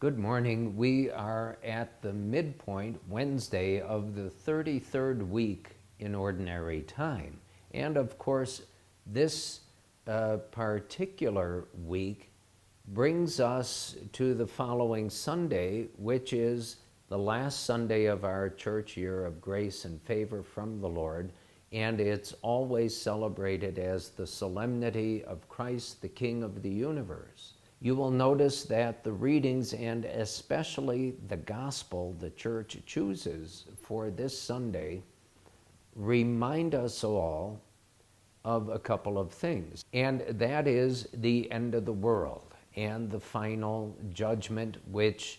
Good morning. We are at the midpoint Wednesday of the 33rd week in Ordinary Time. And of course, this particular week brings us to the following Sunday, which is the last Sunday of our church year of grace and favor from the Lord. And it's always celebrated as the solemnity of Christ, the King of the universe. You will notice that the readings, and especially the gospel the church chooses for this Sunday, remind us all of a couple of things. And that is the end of the world and the final judgment, which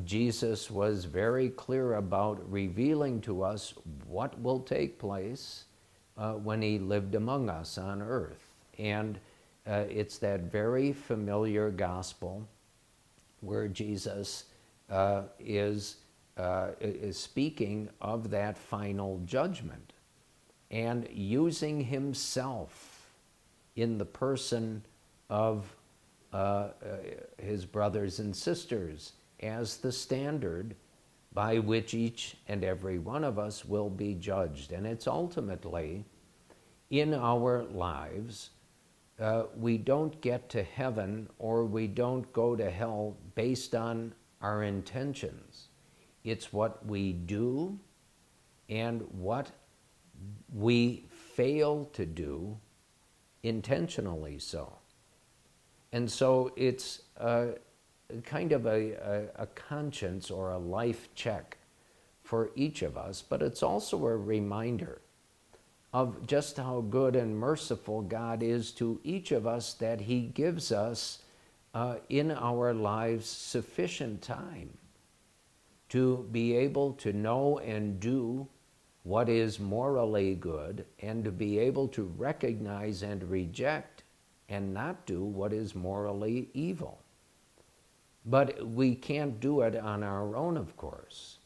Jesus was very clear about revealing to us what will take place when he lived among us on earth. And it's that very familiar gospel where Jesus is speaking of that final judgment and using himself in the person of his brothers and sisters as the standard by which each and every one of us will be judged. And it's ultimately in our lives. We don't get to heaven or we don't go to hell based on our intentions. It's what we do and what we fail to do, intentionally so. And so it's kind of a conscience or a life check for each of us, but it's also a reminder of just how good and merciful God is to each of us, that he gives us in our lives sufficient time to be able to know and do what is morally good, and to be able to recognize and reject and not do what is morally evil. But we can't do it on our own, of course.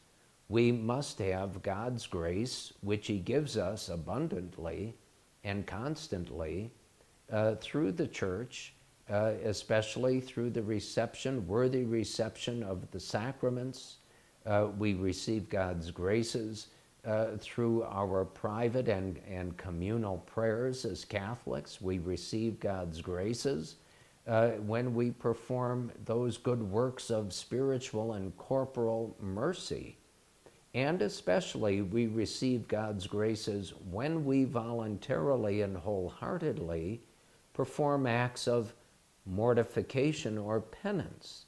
We must have God's grace, which he gives us abundantly and constantly through the church, especially through the worthy reception of the sacraments. We receive God's graces through our private and communal prayers as Catholics. We receive God's graces when we perform those good works of spiritual and corporal mercy. And especially we receive God's graces when we voluntarily and wholeheartedly perform acts of mortification or penance.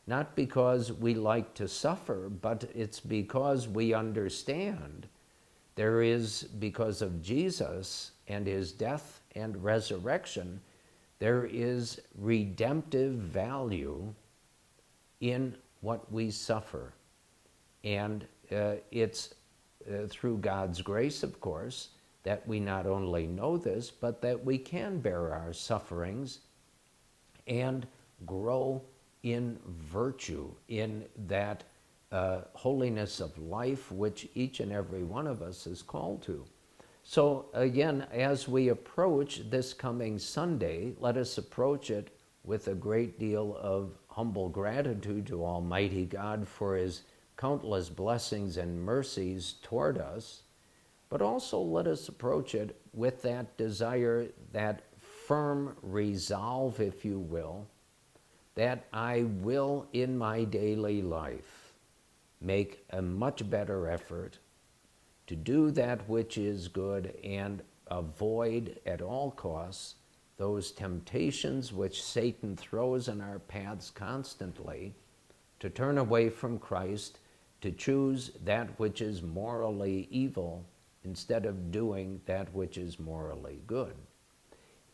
Not because we like to suffer, but it's because we understand there is, because of Jesus and his death and resurrection, there is redemptive value in what we suffer. And it's through God's grace, of course, that we not only know this, but that we can bear our sufferings and grow in virtue, in that holiness of life which each and every one of us is called to. So again, as we approach this coming Sunday, let us approach it with a great deal of humble gratitude to Almighty God for his countless blessings and mercies toward us, but also let us approach it with that desire, that firm resolve, if you will, that I will in my daily life make a much better effort to do that which is good and avoid at all costs those temptations which Satan throws in our paths constantly, to turn away from Christ, to choose that which is morally evil instead of doing that which is morally good.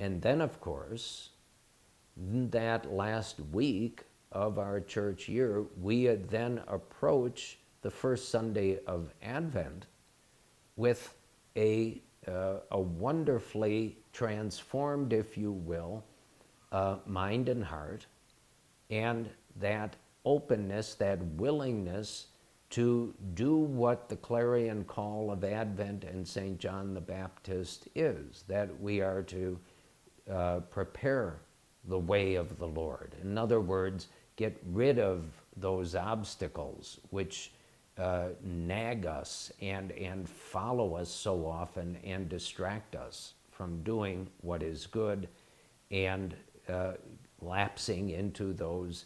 And then, of course, that last week of our church year, we then approach the first Sunday of Advent with a wonderfully transformed, if you will, mind and heart, and that openness, that willingness to do what the clarion call of Advent and St. John the Baptist is, that we are to prepare the way of the Lord. In other words, get rid of those obstacles which nag us and follow us so often and distract us from doing what is good and lapsing into those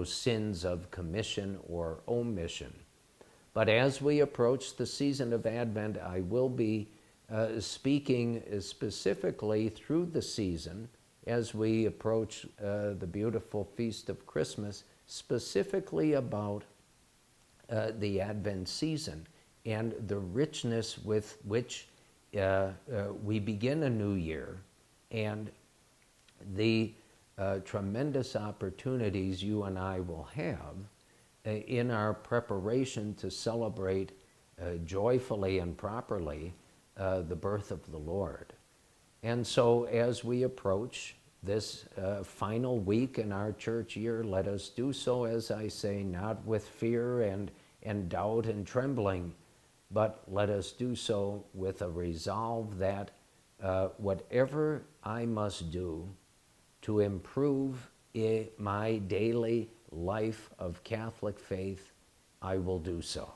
sins of commission or omission. But as we approach the season of Advent, I will be speaking specifically through the season as we approach the beautiful feast of Christmas, specifically about the Advent season and the richness with which we begin a new year, and the tremendous opportunities you and I will have in our preparation to celebrate joyfully and properly the birth of the Lord. And so as we approach this final week in our church year, let us do so, as I say, not with fear and doubt and trembling, but let us do so with a resolve that whatever I must do to improve my daily life of Catholic faith, I will do so.